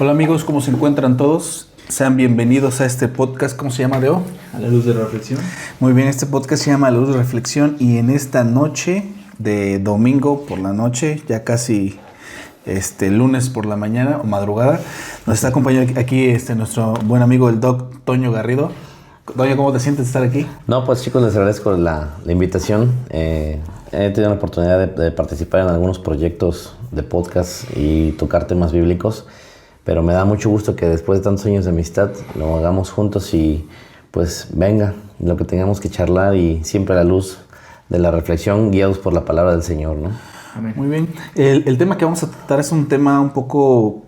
Hola amigos, ¿cómo se encuentran todos? Sean bienvenidos a este podcast. ¿Cómo se llama, Deo? A la luz de la reflexión. Muy bien, este podcast se llama A la luz de reflexión y en esta noche de domingo por la noche, ya casi lunes por la mañana o madrugada, nos está acompañando aquí nuestro buen amigo el Doc Toño Garrido. Toño, ¿cómo te sientes de estar aquí? No, pues chicos, les agradezco la invitación. He tenido la oportunidad de participar en algunos proyectos de podcast y tocar temas bíblicos, pero me da mucho gusto que después de tantos años de amistad lo hagamos juntos y pues venga, lo que tengamos que charlar y siempre a la luz de la reflexión, guiados por la palabra del Señor, ¿no? Amén. Muy bien. El tema que vamos a tratar es un tema un poco...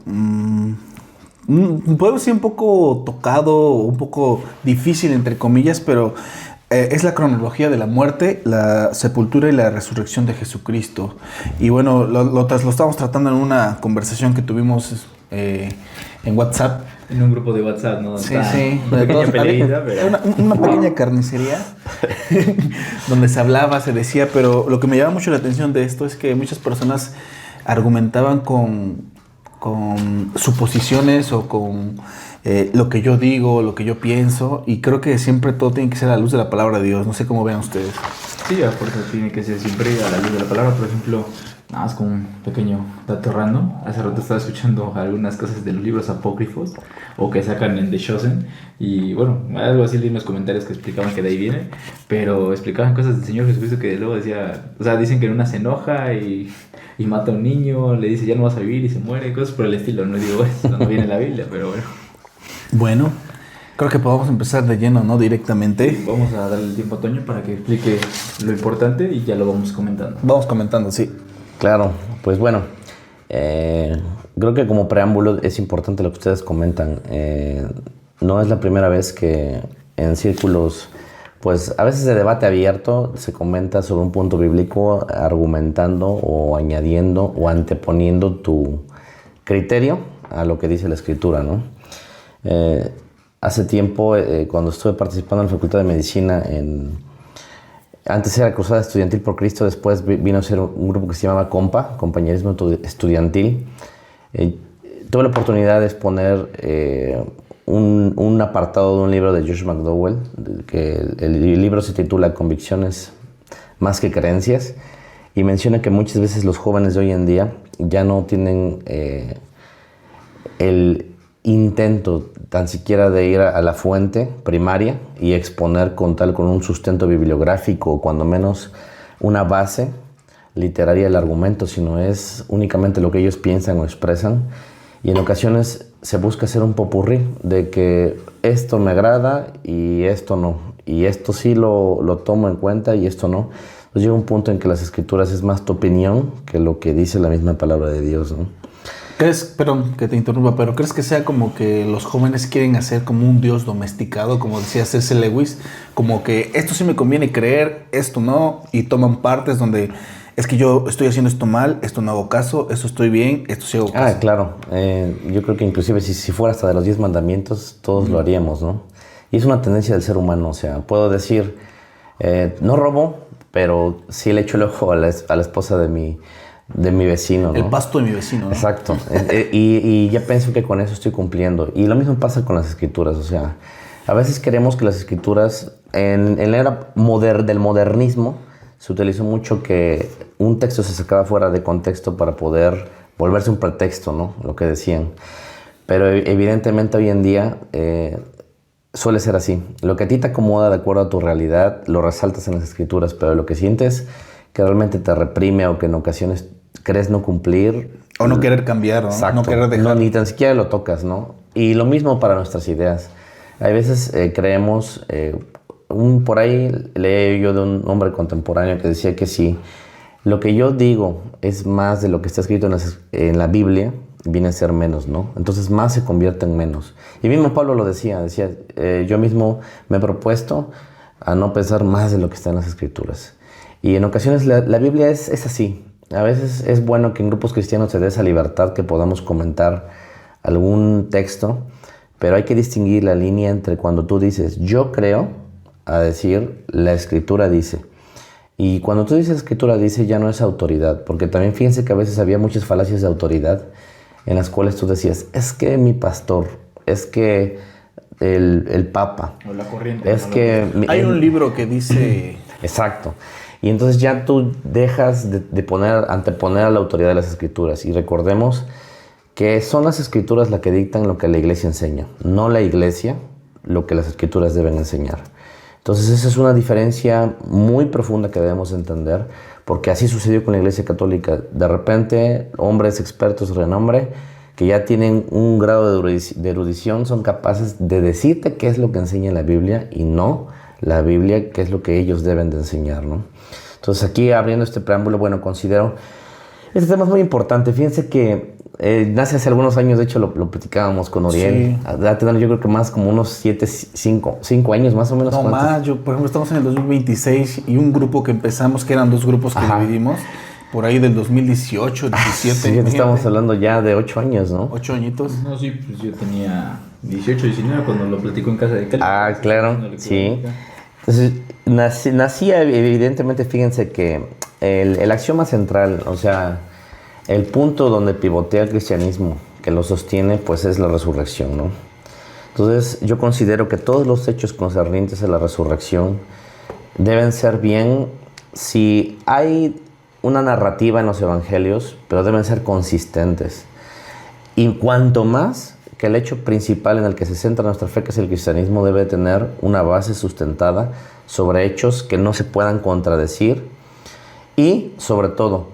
puedo decir un poco tocado, un poco difícil entre comillas, pero es la cronología de la muerte, la sepultura y la resurrección de Jesucristo. Y bueno, lo estamos tratando en una conversación que tuvimos en WhatsApp. En un grupo de WhatsApp, ¿no? Sí. Una pequeña peleita, pero... una pequeña carnicería donde se hablaba, se decía, pero lo que me llama mucho la atención de esto es que muchas personas argumentaban con suposiciones o con lo que yo digo, lo que yo pienso, y creo que siempre todo tiene que ser a la luz de la palabra de Dios. No sé cómo vean ustedes. Sí, por eso tiene que ser siempre a la luz de la palabra. Por ejemplo, nada más como un pequeño dato random. Hace rato estaba escuchando algunas cosas de los libros apócrifos o que sacan en The Chosen. Y bueno, algo así leí en los comentarios que explicaban que de ahí viene. Pero explicaban cosas del Señor Jesucristo que luego decía... O sea, dicen que en una se enoja y mata a un niño, le dice ya no vas a vivir y se muere. Cosas por el estilo. No digo eso, no viene en la Biblia, pero bueno. Bueno, creo que podemos empezar de lleno, ¿no? Directamente. Sí, vamos a darle el tiempo a Toño para que explique lo importante y ya lo vamos comentando. Vamos comentando, sí. Claro, pues bueno, creo que como preámbulo es importante lo que ustedes comentan. No es la primera vez que en círculos, pues a veces de debate abierto, se comenta sobre un punto bíblico argumentando o añadiendo o anteponiendo tu criterio a lo que dice la Escritura, ¿no? Hace tiempo, cuando estuve participando en la Facultad de Medicina, antes era Cruzada Estudiantil por Cristo, después vino a ser un grupo que se llamaba COMPA, Compañerismo Estudiantil. Tuve la oportunidad de exponer un apartado de un libro de Josh McDowell, que el libro se titula Convicciones más que creencias, y menciona que muchas veces los jóvenes de hoy en día ya no tienen el intento tan siquiera de ir a la fuente primaria y exponer con un sustento bibliográfico o cuando menos una base literaria del argumento, sino es únicamente lo que ellos piensan o expresan, y en ocasiones se busca hacer un popurrí de que esto me agrada y esto no, y esto sí lo tomo en cuenta y esto no. Entonces llega un punto en que las Escrituras es más tu opinión que lo que dice la misma palabra de Dios, ¿no? Perdón que te interrumpa, pero ¿crees que sea como que los jóvenes quieren hacer como un Dios domesticado, como decía C.S. Lewis, como que esto sí me conviene creer, esto no, y toman partes donde es que yo estoy haciendo esto mal, esto no hago caso, esto estoy bien, esto sí hago caso? Claro, yo creo que inclusive si fuera hasta de los 10 mandamientos, todos lo haríamos, ¿no? Y es una tendencia del ser humano, o sea, puedo decir, no robo, pero sí le echo el ojo a la esposa de mi vecino, ¿no? El pasto de mi vecino, ¿no? Exacto. y ya pienso que con eso estoy cumpliendo. Y lo mismo pasa con las Escrituras. O sea, a veces queremos que las Escrituras, en la era del modernismo, se utilizó mucho que un texto se sacaba fuera de contexto para poder volverse un pretexto, ¿no? Lo que decían. Pero evidentemente hoy en día suele ser así. Lo que a ti te acomoda de acuerdo a tu realidad, lo resaltas en las Escrituras, pero lo que sientes que realmente te reprime o que en ocasiones crees no cumplir. O no querer cambiar, ¿no? Exacto. No querer dejar. No, ni tan siquiera lo tocas, ¿no? Y lo mismo para nuestras ideas. Hay veces creemos, por ahí leí yo de un hombre contemporáneo que decía que si lo que yo digo es más de lo que está escrito en la Biblia, viene a ser menos, ¿no? Entonces más se convierte en menos. Y mismo Pablo lo decía, yo mismo me he propuesto a no pensar más de lo que está en las Escrituras. Y en ocasiones la Biblia es así. A veces es bueno que en grupos cristianos se dé esa libertad que podamos comentar algún texto, pero hay que distinguir la línea entre cuando tú dices yo creo a decir la Escritura dice. Y cuando tú dices Escritura dice ya no es autoridad, porque también fíjense que a veces había muchas falacias de autoridad en las cuales tú decías, es que mi pastor, es que el papa, O la corriente. es ¿no? que... Hay un libro que dice... Exacto. Y entonces ya tú dejas de anteponer a la autoridad de las escrituras. Y recordemos que son las escrituras las que dictan lo que la iglesia enseña, no la iglesia lo que las escrituras deben enseñar. Entonces esa es una diferencia muy profunda que debemos entender, porque así sucedió con la iglesia católica. De repente, hombres expertos de renombre que ya tienen un grado de erudición son capaces de decirte qué es lo que enseña la Biblia y no la Biblia, qué es lo que ellos deben de enseñar, ¿no? Entonces aquí, abriendo este preámbulo, bueno, considero este tema es muy importante. Fíjense que nace hace algunos años, de hecho lo platicábamos con Oriel. Sí. Yo creo que más como unos 5 años más o menos. No ¿cuántos? más, por ejemplo, estamos en el 2026 y un grupo que empezamos, que eran 2 grupos que Ajá. dividimos, por ahí del 2018, 17. Sí, estamos hablando ya de 8 años, ¿no? 8 añitos. No, sí, pues yo tenía 18, 19 cuando lo platico en casa de Cali. Ah, claro, sí. Entonces, nacía evidentemente, fíjense que el axioma central, o sea, el punto donde pivotea el cristianismo, que lo sostiene, pues es la resurrección, ¿no? Entonces, yo considero que todos los hechos concernientes a la resurrección deben ser bien, si hay una narrativa en los evangelios, pero deben ser consistentes. Y cuanto más que el hecho principal en el que se centra nuestra fe, que es el cristianismo, debe tener una base sustentada sobre hechos que no se puedan contradecir y, sobre todo,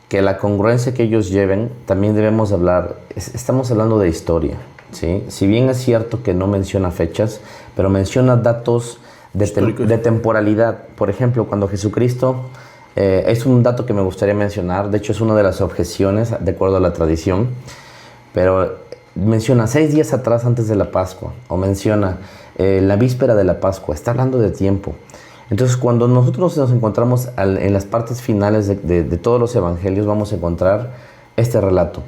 que la congruencia que ellos lleven, también debemos hablar, estamos hablando de historia, ¿sí? Si bien es cierto que no menciona fechas, pero menciona datos de temporalidad. Por ejemplo, cuando Jesucristo, es un dato que me gustaría mencionar, de hecho es una de las objeciones, de acuerdo a la tradición, pero menciona 6 días atrás antes de la Pascua, o menciona la víspera de la Pascua, está hablando de tiempo. Entonces, cuando nosotros nos encontramos en las partes finales de todos los evangelios, vamos a encontrar este relato.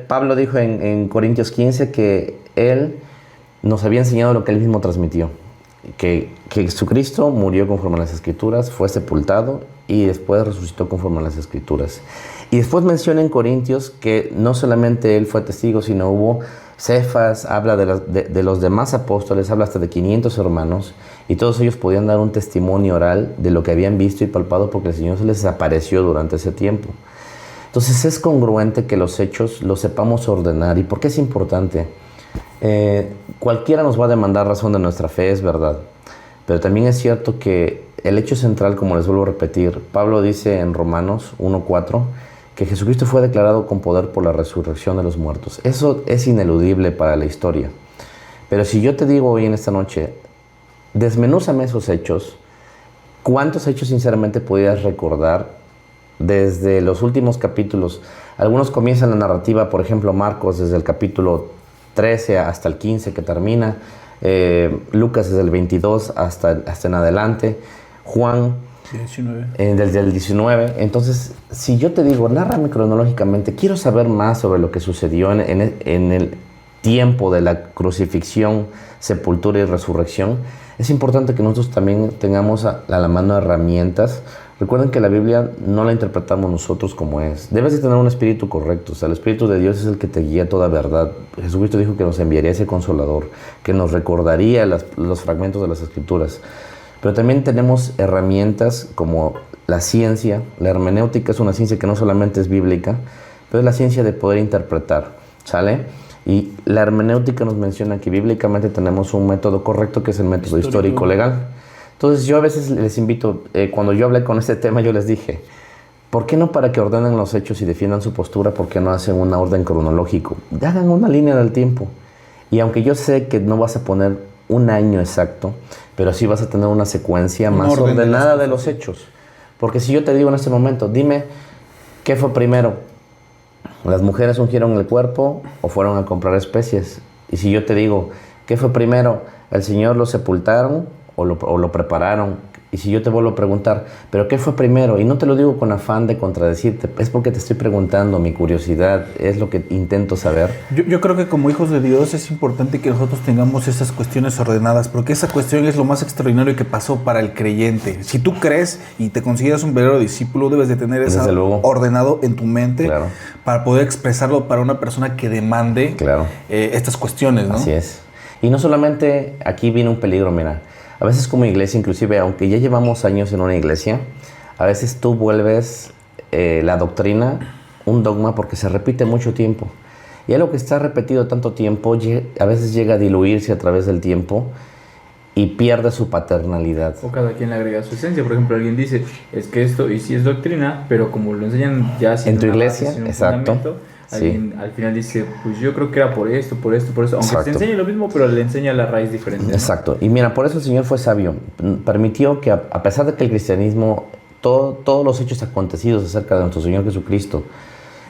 Pablo dijo en Corintios 15 que él nos había enseñado lo que él mismo transmitió, que Jesucristo murió conforme a las Escrituras, fue sepultado y después resucitó conforme a las Escrituras. Y después menciona en Corintios que no solamente él fue testigo, sino hubo Cefas, habla de los demás apóstoles, habla hasta de 500 hermanos, y todos ellos podían dar un testimonio oral de lo que habían visto y palpado, porque el Señor se les apareció durante ese tiempo. Entonces es congruente que los hechos los sepamos ordenar. ¿Y por qué es importante? Cualquiera nos va a demandar razón de nuestra fe, es verdad, pero también es cierto que el hecho central, como les vuelvo a repetir, Pablo dice en Romanos 1:4, que Jesucristo fue declarado con poder por la resurrección de los muertos. Eso es ineludible para la historia. Pero si yo te digo hoy en esta noche, desmenúzame esos hechos, ¿cuántos hechos sinceramente podrías recordar desde los últimos capítulos? Algunos comienzan la narrativa, por ejemplo, Marcos desde el capítulo 13 hasta el 15 que termina, Lucas desde el 22 hasta en adelante, Juan 19. Desde el 19. Entonces, si yo te digo, nárrame cronológicamente, quiero saber más sobre lo que sucedió en el tiempo de la crucifixión, sepultura y resurrección, es importante que nosotros también tengamos a la mano herramientas. Recuerden que la Biblia no la interpretamos nosotros como es. Debes de tener un espíritu correcto. O sea, el Espíritu de Dios es el que te guía toda verdad. Jesucristo dijo que nos enviaría ese Consolador, que nos recordaría los fragmentos de las Escrituras. Pero también tenemos herramientas como la ciencia. La hermenéutica es una ciencia que no solamente es bíblica, pero es la ciencia de poder interpretar, ¿sale? Y la hermenéutica nos menciona que bíblicamente tenemos un método correcto, que es el método histórico legal. Entonces yo a veces les invito, cuando yo hablé con este tema, yo les dije, ¿por qué no para que ordenen los hechos y defiendan su postura, por qué no hacen una orden cronológico? Hagan una línea del tiempo. Y aunque yo sé que no vas a poner un año exacto, pero sí vas a tener una secuencia más ordenada de los hechos. Porque si yo te digo en este momento, dime, ¿qué fue primero? ¿Las mujeres ungieron el cuerpo o fueron a comprar especies? Y si yo te digo, ¿qué fue primero? ¿El Señor lo sepultaron o lo prepararon? Y si yo te vuelvo a preguntar, ¿pero qué fue primero? Y no te lo digo con afán de contradecirte, es porque te estoy preguntando, mi curiosidad, es lo que intento saber. Yo creo que como hijos de Dios es importante que nosotros tengamos esas cuestiones ordenadas, porque esa cuestión es lo más extraordinario que pasó para el creyente. Si tú crees y te consideras un verdadero discípulo, debes de tener eso ordenado en tu mente, claro, para poder expresarlo para una persona que demande, claro, estas cuestiones, ¿no? Así es. Y no solamente aquí viene un peligro, mira. A veces como iglesia, inclusive, aunque ya llevamos años en una iglesia, a veces tú vuelves la doctrina un dogma porque se repite mucho tiempo. Y algo que está repetido tanto tiempo, a veces llega a diluirse a través del tiempo y pierde su paternalidad. O cada quien le agrega su esencia. Por ejemplo, alguien dice, es que esto, y sí es doctrina, pero como lo enseñan ya sin en tu iglesia, base, sin un exacto. Alguien al final dice, pues yo creo que era por esto, aunque exacto, te enseñe lo mismo, pero le enseña la raíz diferente, ¿no? Exacto. Y mira, por eso el Señor fue sabio. Permitió que a pesar de que el cristianismo, todos los hechos acontecidos acerca de nuestro Señor Jesucristo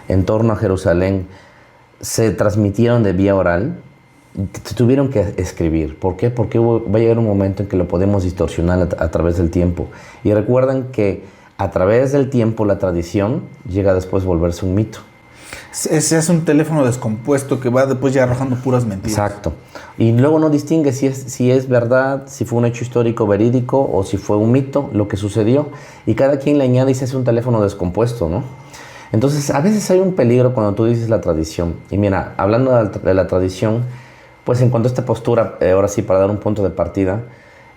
en torno a Jerusalén se transmitieron de vía oral, se tuvieron que escribir. ¿Por qué? Porque va a llegar un momento en que lo podemos distorsionar a través del tiempo. Y recuerden que a través del tiempo la tradición llega después a volverse un mito. Ese es un teléfono descompuesto que va después ya arrojando puras mentiras. Exacto. Y luego no distingue si es verdad, si fue un hecho histórico verídico o si fue un mito lo que sucedió. Y cada quien le añade y se hace un teléfono descompuesto, ¿no? Entonces, a veces hay un peligro cuando tú dices la tradición. Y mira, hablando de la tradición, pues en cuanto a esta postura, ahora sí, para dar un punto de partida,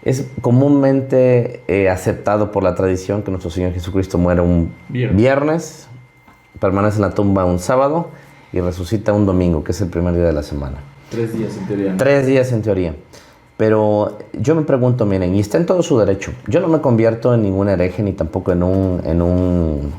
es comúnmente aceptado por la tradición que nuestro Señor Jesucristo muere un viernes, permanece en la tumba un sábado y resucita un domingo, que es el primer día de la semana. 3 días en teoría, ¿no? 3 días en teoría. Pero yo me pregunto, miren, y está en todo su derecho. Yo no me convierto en ningún hereje ni tampoco en un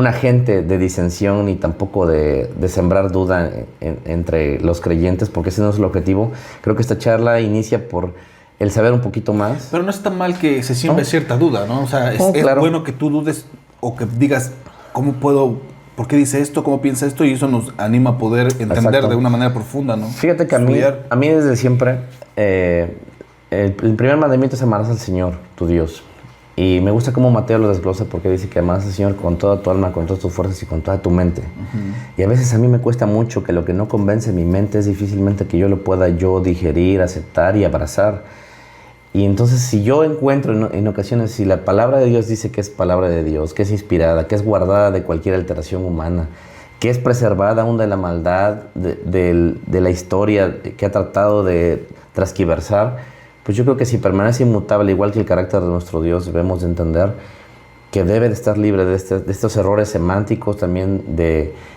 agente de disensión ni tampoco de sembrar duda entre los creyentes, porque ese no es el objetivo. Creo que esta charla inicia por el saber un poquito más. Pero no está mal que se siembre cierta duda, ¿no? O sea, es claro, bueno que tú dudes o que digas, ¿cómo puedo, por qué dice esto, cómo piensa esto? Y eso nos anima a poder entender, exacto, de una manera profunda, ¿no? Fíjate que a mí desde siempre, el primer mandamiento es amarás al Señor, tu Dios. Y me gusta cómo Mateo lo desglosa porque dice que amarás al Señor con toda tu alma, con todas tus fuerzas y con toda tu mente. Y a veces a mí me cuesta mucho que lo que no convence mi mente es difícilmente que yo lo pueda digerir, aceptar y abrazar. Y entonces si yo encuentro en ocasiones, si la palabra de Dios dice que es palabra de Dios, que es inspirada, que es guardada de cualquier alteración humana, que es preservada aún de la maldad, de la historia que ha tratado de transquiversar, pues yo creo que si permanece inmutable, igual que el carácter de nuestro Dios, debemos de entender que debe de estar libre de estos errores semánticos también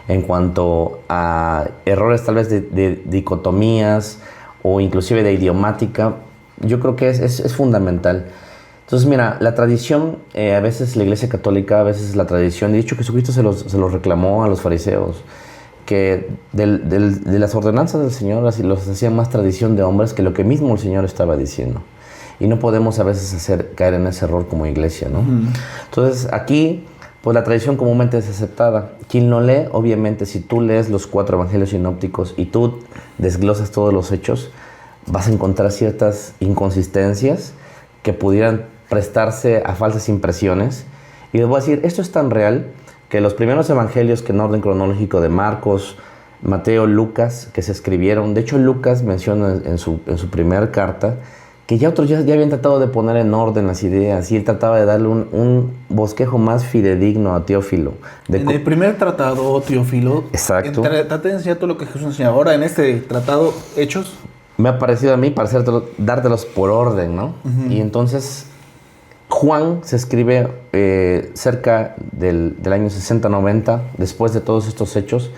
en cuanto a errores tal vez de dicotomías o inclusive de idiomática. Yo creo que es fundamental. Entonces, mira, la tradición, a veces la Iglesia Católica, a veces la tradición, de hecho Jesucristo se los reclamó a los fariseos, que de las ordenanzas del Señor los hacían más tradición de hombres que lo que mismo el Señor estaba diciendo. Y no podemos a veces caer en ese error como iglesia, ¿no? Entonces, aquí, pues la tradición comúnmente es aceptada. Quien lo lee, obviamente, si tú lees los 4 evangelios sinópticos y tú desglosas todos los hechos, vas a encontrar ciertas inconsistencias que pudieran prestarse a falsas impresiones. Y les voy a decir, esto es tan real que los primeros evangelios que en orden cronológico de Marcos, Mateo, Lucas, que se escribieron, de hecho Lucas menciona en su primer carta que ya otros ya habían tratado de poner en orden las ideas y él trataba de darle un bosquejo más fidedigno a Teófilo. En el primer tratado, Teófilo, exacto, trata de enseñar todo lo que Jesús enseña. Ahora en este tratado, Hechos, me ha parecido a mí dártelos por orden, ¿no? Y entonces Juan se escribe cerca del año 60-90, después de todos estos hechos,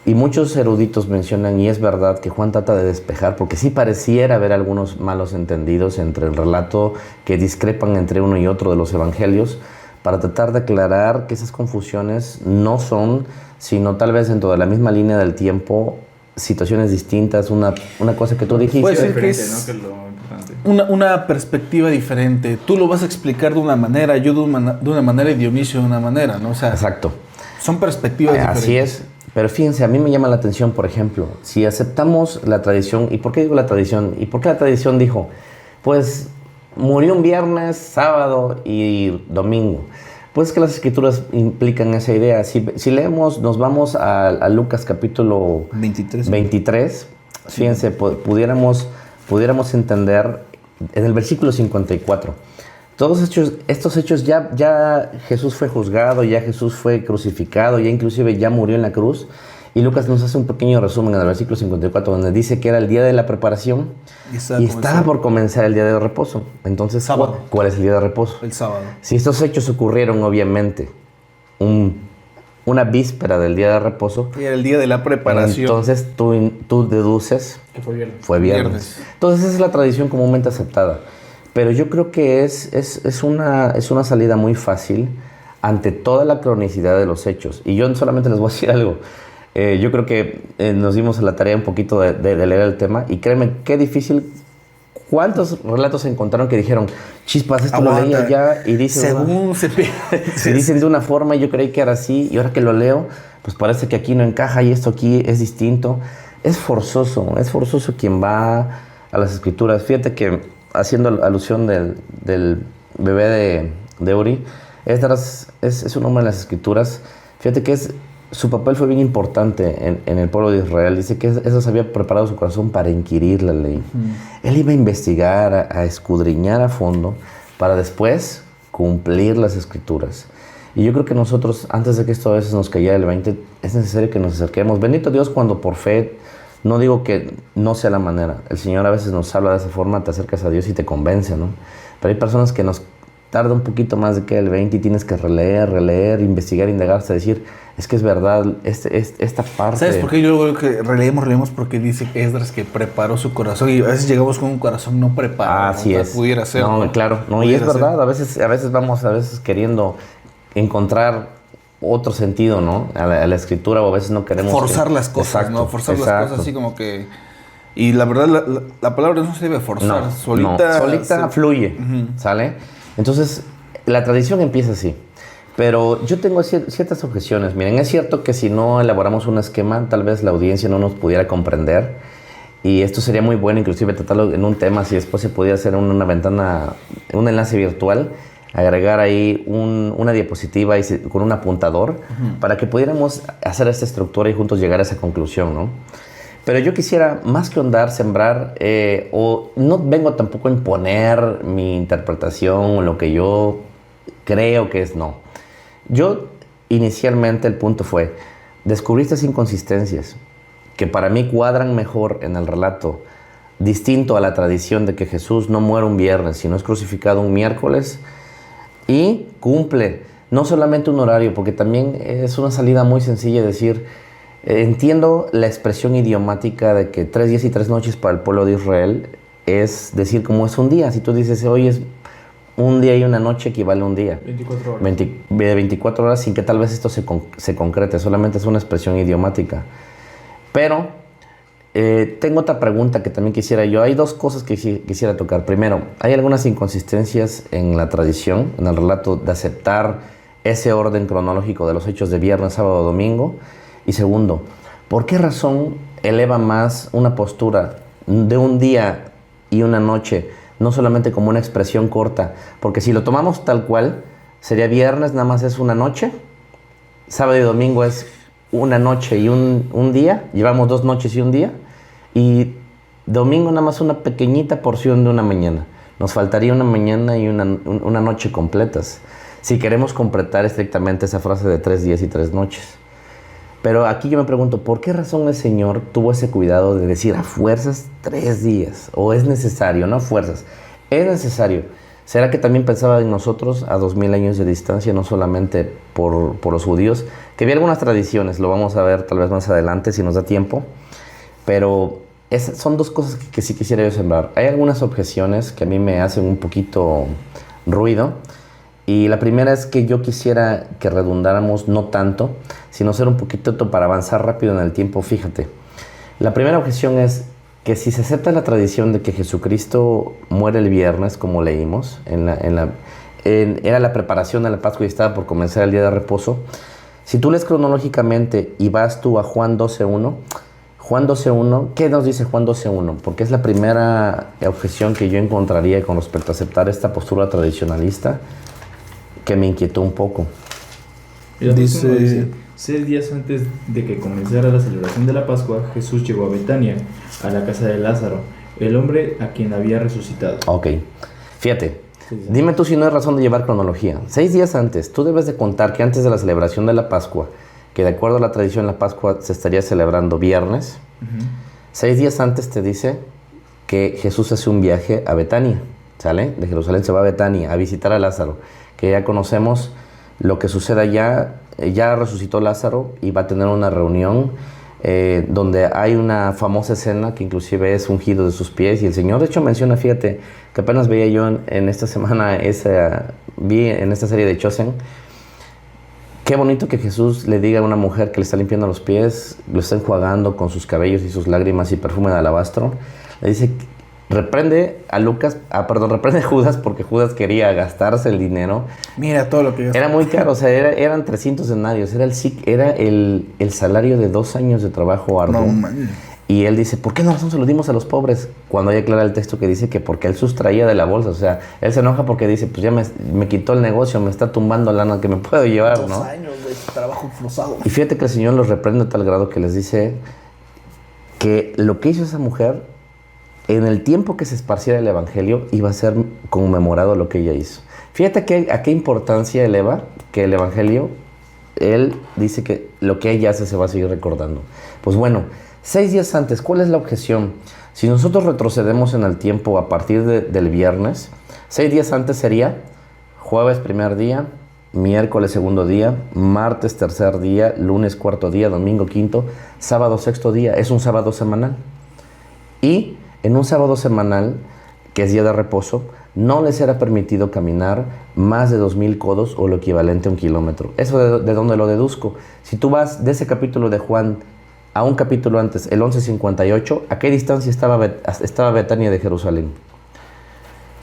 y muchos eruditos mencionan, y es verdad, que Juan trata de despejar, porque sí pareciera haber algunos malos entendidos entre el relato que discrepan entre uno y otro de los evangelios, para tratar de aclarar que esas confusiones no son, sino tal vez dentro de la misma línea del tiempo, situaciones distintas, una cosa que tú dijiste. Puede ser que es, ¿no?, que lo importante. Una perspectiva diferente. Tú lo vas a explicar de una manera, yo de una manera y Dionisio de una manera, ¿no? O sea, exacto. Son perspectivas diferentes. Así es. Pero fíjense, a mí me llama la atención, por ejemplo, si aceptamos la tradición, ¿y por qué digo la tradición? ¿Y por qué la tradición dijo? Pues murió un viernes, sábado y domingo. Pues que las escrituras implican esa idea. Si leemos, nos vamos a Lucas capítulo 23, fíjense, pudiéramos entender en el versículo 54. Todos estos hechos ya Jesús fue juzgado, ya Jesús fue crucificado, ya inclusive ya murió en la cruz. Y Lucas nos hace un pequeño resumen en el versículo 54, donde dice que era el día de la preparación y estaba por comenzar el día de reposo. Entonces, ¿cuál es el día de reposo? El sábado. Si estos hechos ocurrieron, obviamente, una víspera del día de reposo. Y era el día de la preparación. Entonces, tú deduces Que fue viernes. Fue viernes. Entonces, esa es la tradición comúnmente aceptada. Pero yo creo que es una salida muy fácil ante toda la cronicidad de los hechos. Y yo solamente les voy a decir algo. Yo creo que nos dimos a la tarea un poquito de leer el tema. Y créeme, qué difícil. ¿Cuántos relatos se encontraron que dijeron, chispas, esto lo leía ya y dice... Según se dicen de una forma, yo creí que era así, y ahora que lo leo, pues parece que aquí no encaja y esto aquí es distinto. Es forzoso quien va a las escrituras. Fíjate que, haciendo alusión del bebé de Uri, Esdras es un hombre de las escrituras. Fíjate que su papel fue bien importante en el pueblo de Israel. Dice que Esdras había preparado su corazón para inquirir la ley. Él iba a investigar, a escudriñar a fondo, para después cumplir las escrituras. Y yo creo que nosotros, antes de que esto a veces nos cayera el 20, es necesario que nos acerquemos. Bendito Dios cuando por fe, no digo que no sea la manera. El Señor a veces nos habla de esa forma, te acercas a Dios y te convence, ¿no? Pero hay personas que nos tarda un poquito más de que el 20 y tienes que releer, investigar, indagar hasta decir, es que es verdad, esta parte... ¿Sabes por qué? Yo creo que releemos porque dice Esdras que preparó su corazón y a veces llegamos con un corazón no preparado. Así es. Pudiera ser. No, claro, no, y es verdad, a veces vamos queriendo encontrar otro sentido, ¿no? A la escritura, o a veces no queremos... Forzar las cosas, exacto, ¿no? Forzar las cosas así como que... Y la verdad, la palabra no se debe forzar. No, solita fluye, ¿sale? Entonces, la tradición empieza así. Pero yo tengo ciertas objeciones. Miren, es cierto que si no elaboramos un esquema, tal vez la audiencia no nos pudiera comprender. Y esto sería muy bueno, inclusive tratarlo en un tema, si después se pudiera hacer una ventana, un enlace virtual, agregar ahí una diapositiva con un apuntador, para que pudiéramos hacer esta estructura y juntos llegar a esa conclusión, ¿no? Pero yo quisiera, más que ahondar, sembrar, o no vengo tampoco a imponer mi interpretación o lo que yo creo que es, no. Yo, inicialmente, el punto fue, descubrí estas inconsistencias que para mí cuadran mejor en el relato, distinto a la tradición de que Jesús no muere un viernes, sino es crucificado un miércoles, y cumple no solamente un horario, porque también es una salida muy sencilla decir... Entiendo la expresión idiomática de que 3 días y 3 noches para el pueblo de Israel es decir como es un día. Si tú dices hoy es un día y una noche, equivale a un día. 24 horas. 24 horas sin que tal vez esto se concrete, solamente es una expresión idiomática. Pero tengo otra pregunta que también quisiera yo. Hay dos cosas que quisiera tocar. Primero, hay algunas inconsistencias en la tradición, en el relato de aceptar ese orden cronológico de los hechos de viernes, sábado, domingo. Y segundo, ¿por qué razón eleva más una postura de un día y una noche, no solamente como una expresión corta? Porque si lo tomamos tal cual, sería viernes nada más es una noche, sábado y domingo es una noche y un día, llevamos 2 noches y un día, y domingo nada más una pequeñita porción de una mañana. Nos faltaría una mañana y una noche completas, si queremos completar estrictamente esa frase de 3 días y 3 noches. Pero aquí yo me pregunto, ¿por qué razón el Señor tuvo ese cuidado de decir a fuerzas 3 días? ¿O es necesario? No a fuerzas, es necesario. ¿Será que también pensaba en nosotros a 2000 años de distancia, no solamente por los judíos? Que había algunas tradiciones, lo vamos a ver tal vez más adelante si nos da tiempo. Pero son dos cosas que sí quisiera yo sembrar. Hay algunas objeciones que a mí me hacen un poquito ruido. Y la primera es que yo quisiera que redundáramos no tanto, sino ser un poquito para avanzar rápido en el tiempo. Fíjate, la primera objeción es que si se acepta la tradición de que Jesucristo muere el viernes, como leímos, era la preparación de la Pascua y estaba por comenzar el día de reposo. Si tú lees cronológicamente y vas tú a Juan 12.1, Juan 12.1, ¿qué nos dice Juan 12.1? Porque es la primera objeción que yo encontraría con respecto a aceptar esta postura tradicionalista que me inquietó un poco. Dice, 6 días antes de que comenzara la celebración de la Pascua, Jesús llegó a Betania, a la casa de Lázaro, el hombre a quien había resucitado. Ok, fíjate, dime tú si no hay razón de llevar cronología. 6 días antes, tú debes de contar que antes de la celebración de la Pascua, que de acuerdo a la tradición la Pascua se estaría celebrando viernes, 6 días antes te dice que Jesús hace un viaje a Betania, ¿sale? De Jerusalén se va a Betania a visitar a Lázaro, que ya conocemos lo que sucede allá. Ya resucitó Lázaro y va a tener una reunión donde hay una famosa escena que inclusive es ungido de sus pies, y el Señor de hecho menciona, fíjate, que apenas veía yo en esta semana, vi en esta serie de Chosen, qué bonito que Jesús le diga a una mujer que le está limpiando los pies, lo está enjuagando con sus cabellos y sus lágrimas y perfume de alabastro. Le dice, reprende a Judas, porque Judas quería gastarse el dinero. Mira todo lo que yo... Era muy caro, o sea, eran 300 denarios, era el salario de 2 años de trabajo arduo. No, man. Y él dice, ¿por qué no se lo dimos a los pobres? Cuando hay aclara el texto que dice que porque él sustraía de la bolsa, o sea, él se enoja porque dice, pues ya me quitó el negocio, me está tumbando lana que me puedo llevar, ¿no? 2 años de trabajo forzado. Y fíjate que el Señor los reprende a tal grado que les dice que lo que hizo esa mujer, en el tiempo que se esparciera el Evangelio, iba a ser conmemorado lo que ella hizo. Fíjate a qué importancia eleva que el Evangelio, él dice que lo que ella hace se va a seguir recordando. Pues bueno, 6 días antes, ¿cuál es la objeción? Si nosotros retrocedemos en el tiempo a partir del viernes, 6 días antes sería jueves primer día, miércoles segundo día, martes tercer día, lunes cuarto día, domingo quinto, sábado sexto día. Es un sábado semanal. Y en un sábado semanal, que es día de reposo, no les era permitido caminar más de 2,000 codos o lo equivalente a 1 kilómetro. ¿Eso de dónde lo deduzco? Si tú vas de ese capítulo de Juan a un capítulo antes, el 11:58, ¿a qué distancia estaba Betania de Jerusalén?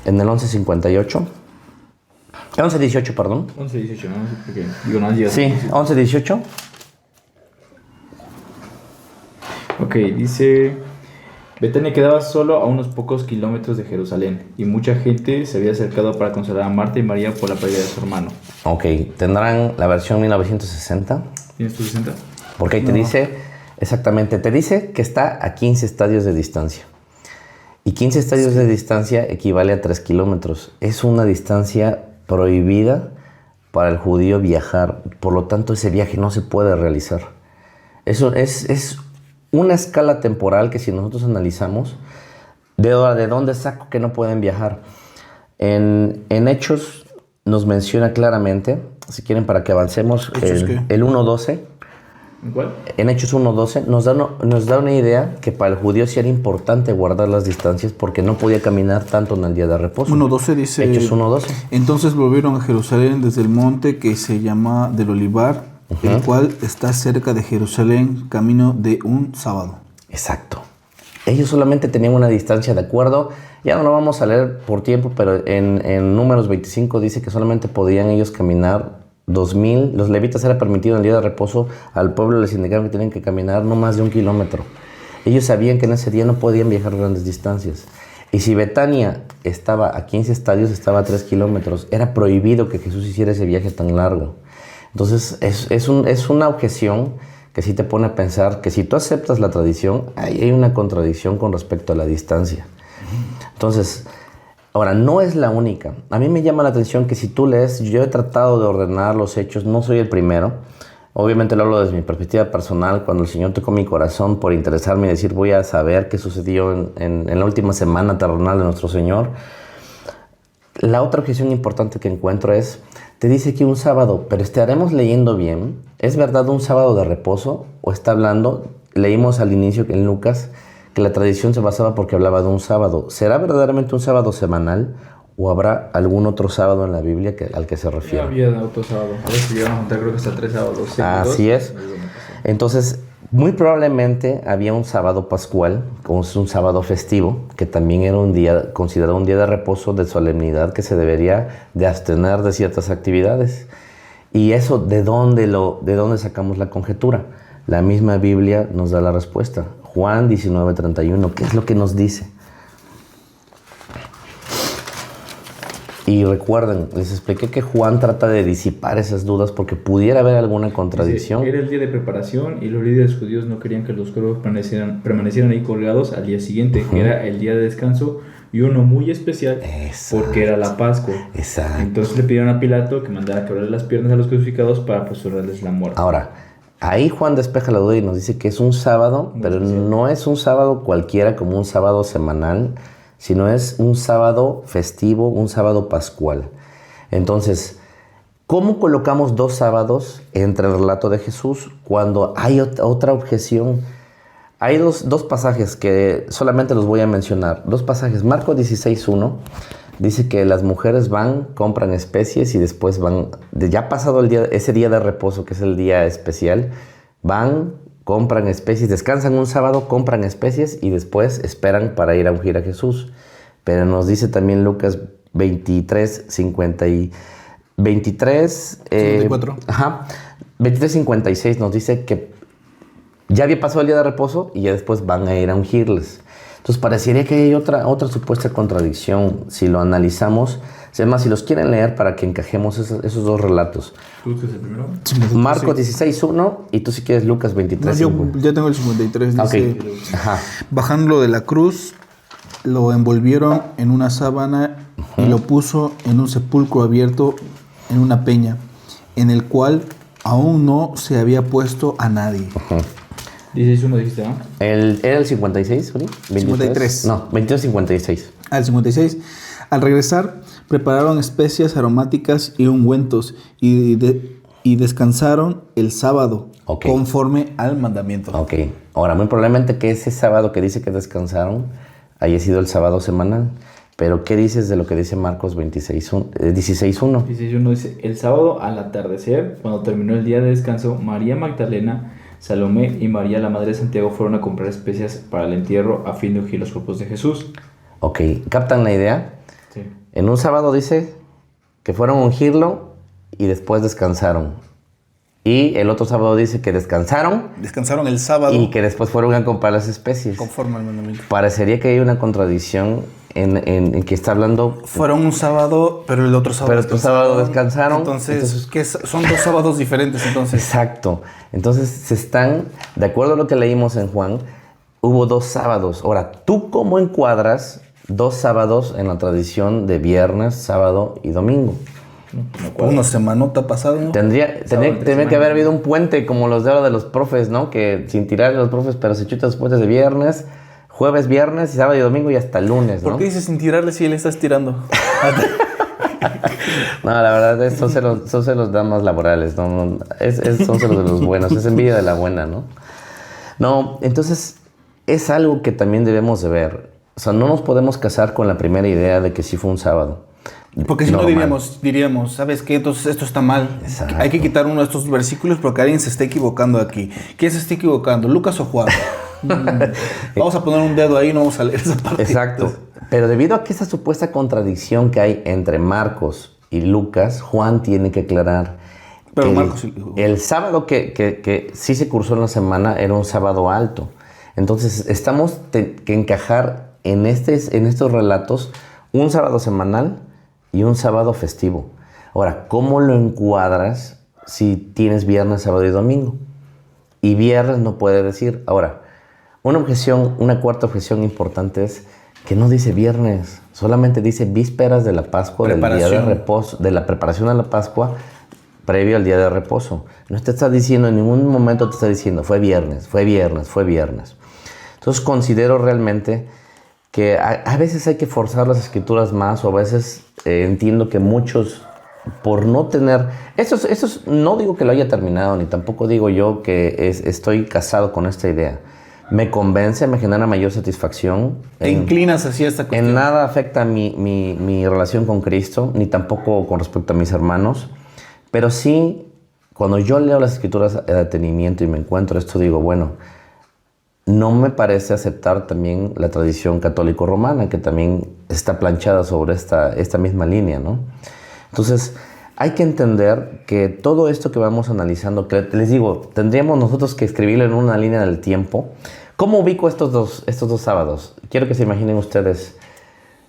En el 11:58. 11:18, perdón. 11:18, ¿no? Porque, digo, no llega. Sí, 11:18. Ok, dice... Betania quedaba solo a unos pocos kilómetros de Jerusalén, y mucha gente se había acercado para consolar a Marta y María por la pérdida de su hermano. Ok, tendrán la versión 1960. ¿Tienes tu 60? Porque ahí te dice, exactamente, te dice que está a 15 estadios de distancia. Y 15 estadios de distancia equivale a 3 kilómetros. Es una distancia prohibida para el judío viajar. Por lo tanto, ese viaje no se puede realizar. Eso es una escala temporal que si nosotros analizamos, ¿de dónde saco que no pueden viajar? En Hechos nos menciona claramente, si quieren para que avancemos, el 1.12. ¿En cuál? En Hechos 1.12 nos da una idea que para el judío sí era importante guardar las distancias porque no podía caminar tanto en el día de reposo. 1.12 dice... Hechos 1.12. Entonces volvieron a Jerusalén desde el monte que se llama del Olivar, el cual está cerca de Jerusalén, camino de un sábado. Exacto. Ellos solamente tenían una distancia de acuerdo. Ya no lo vamos a leer por tiempo, pero en Números 25 dice que solamente podían ellos caminar 2,000. Los levitas era permitido en el día de reposo, al pueblo les indicaron que tenían que caminar no más de 1 kilómetro. Ellos sabían que en ese día no podían viajar grandes distancias. Y si Betania estaba a 15 estadios, estaba a 3 kilómetros. Era prohibido que Jesús hiciera ese viaje tan largo. Entonces es una objeción que sí te pone a pensar que si tú aceptas la tradición, hay una contradicción con respecto a la distancia. Entonces, ahora, no es la única. A mí me llama la atención que si tú lees, yo he tratado de ordenar los hechos, no soy el primero. Obviamente lo hablo desde mi perspectiva personal, cuando el Señor tocó mi corazón por interesarme y decir, voy a saber qué sucedió en la última semana terrenal de nuestro Señor. La otra objeción importante que encuentro es, te dice que un sábado, pero estaremos leyendo bien, ¿es verdad un sábado de reposo? ¿O está hablando, leímos al inicio en Lucas, que la tradición se basaba porque hablaba de un sábado? ¿Será verdaderamente un sábado semanal o habrá algún otro sábado en la Biblia al que se refiere? Ya había otro sábado. A ver si llegaron a contar, creo que hasta 3 sábados. Así es. Entonces, muy probablemente había un sábado pascual, como es un sábado festivo, que también era un día, considerado un día de reposo, de solemnidad, que se debería de abstener de ciertas actividades. ¿Y eso de dónde sacamos la conjetura? La misma Biblia nos da la respuesta. Juan 19:31, ¿qué es lo que nos dice? Y recuerden, les expliqué que Juan trata de disipar esas dudas porque pudiera haber alguna contradicción. Dice, era el día de preparación y los líderes judíos no querían que los cuerpos permanecieran ahí colgados al día siguiente, que era el día de descanso y uno muy especial. Exacto. Porque era la Pascua. Exacto. Entonces le pidieron a Pilato que mandara quebrar las piernas a los crucificados para apresurarles la muerte. Ahora, ahí Juan despeja la duda y nos dice que es un sábado, pero no es un sábado cualquiera como un sábado semanal, sino es un sábado festivo, un sábado pascual. Entonces, ¿cómo colocamos dos sábados entre el relato de Jesús cuando hay otra objeción? Hay dos pasajes que solamente los voy a mencionar. Dos pasajes. Marcos 16:1 dice que las mujeres van, compran especies y después van, ya pasado el día, ese día de reposo, que es el día especial, van, compran especies, descansan un sábado, compran especies y después esperan para ir a ungir a Jesús. Pero nos dice también Lucas 23:56 nos dice que ya había pasado el día de reposo y ya después van a ir a ungirles. Entonces parecería que hay otra supuesta contradicción si lo analizamos. Además, si los quieren leer para que encajemos esos dos relatos. ¿Tú es el primero? Marcos 16:1 y tú si quieres Lucas 23:5. No, yo ya tengo el 53. Dice, Okay. Ajá. Bajándolo de la cruz, lo envolvieron en una sábana y lo puso en un sepulcro abierto en una peña, en el cual aún no se había puesto a nadie. 16:1 dijiste, ¿no? ¿Era el 56? ¿Sí? 53. No, 22:56. Al 56. Al regresar, prepararon especias aromáticas y ungüentos y descansaron el sábado, conforme al mandamiento. Ok. Ahora, muy probablemente que ese sábado que dice que descansaron haya sido el sábado semanal. Pero, ¿qué dices de lo que dice Marcos 16:1? 16:1 dice, el sábado al atardecer, cuando terminó el día de descanso, María Magdalena, Salomé y María, la madre de Santiago, fueron a comprar especias para el entierro a fin de ungir los cuerpos de Jesús. Ok, ¿captan la idea? Sí. En un sábado dice que fueron a ungirlo y después descansaron. Y el otro sábado dice que descansaron. Descansaron el sábado. Y que después fueron a comprar las especies. Conforme al mandamiento. Parecería que hay una contradicción en que está hablando. Fueron un sábado, pero el otro sábado descansaron. Pero el sábado descansaron. Entonces ¿qué son dos sábados diferentes entonces? Exacto. Entonces se están, de acuerdo a lo que leímos en Juan, hubo dos sábados. Ahora, ¿tú cómo encuadras dos sábados en la tradición de viernes, sábado y domingo? Una semanota pasada, ¿no? Tendría que haber habido un puente como los de ahora de los profes, ¿no? Que sin tirar los profes, pero se chutan los puentes de viernes, jueves, viernes, y sábado y domingo y hasta lunes, ¿no? ¿Por qué dices sin tirarle si le estás tirando? No, la verdad son celos damas laborales, ¿no? Son celos de los buenos, es envidia de la buena, ¿no? No, entonces es algo que también debemos de ver. O sea, no nos podemos casar con la primera idea de que sí fue un sábado. Porque si no diríamos, ¿sabes qué? Entonces esto está mal. Exacto. Hay que quitar uno de estos versículos porque alguien se está equivocando aquí. ¿Quién se está equivocando? ¿Lucas o Juan? Vamos a poner un dedo ahí y no vamos a leer esa parte. Exacto. Pero debido a que esa supuesta contradicción que hay entre Marcos y Lucas, Juan tiene que aclarar. Pero que Marcos el sábado que sí se cursó en la semana era un sábado alto. Entonces estamos que encajar en estos relatos un sábado semanal y un sábado festivo. Ahora, ¿cómo lo encuadras si tienes viernes, sábado y domingo? Y viernes no puede decir. Ahora, una cuarta objeción importante es que no dice viernes, solamente dice vísperas de la Pascua, del día de reposo, de la preparación a la Pascua, previo al día de reposo. No te está diciendo, en ningún momento te está diciendo, fue viernes. Entonces considero realmente que a veces hay que forzar las escrituras más, o a veces entiendo que muchos, por no tener... Esto no digo que lo haya terminado, ni tampoco digo yo que estoy casado con esta idea. Me convence, me genera mayor satisfacción. ¿Te inclinas hacia esta cuestión? En nada afecta mi relación con Cristo, ni tampoco con respecto a mis hermanos. Pero sí, cuando yo leo las escrituras de detenimiento y me encuentro esto, digo, bueno, no me parece aceptar también la tradición católico-romana, que también está planchada sobre esta misma línea, ¿no? Entonces, hay que entender que todo esto que vamos analizando, que les digo, tendríamos nosotros que escribirlo en una línea del tiempo. ¿Cómo ubico estos dos sábados? Quiero que se imaginen ustedes,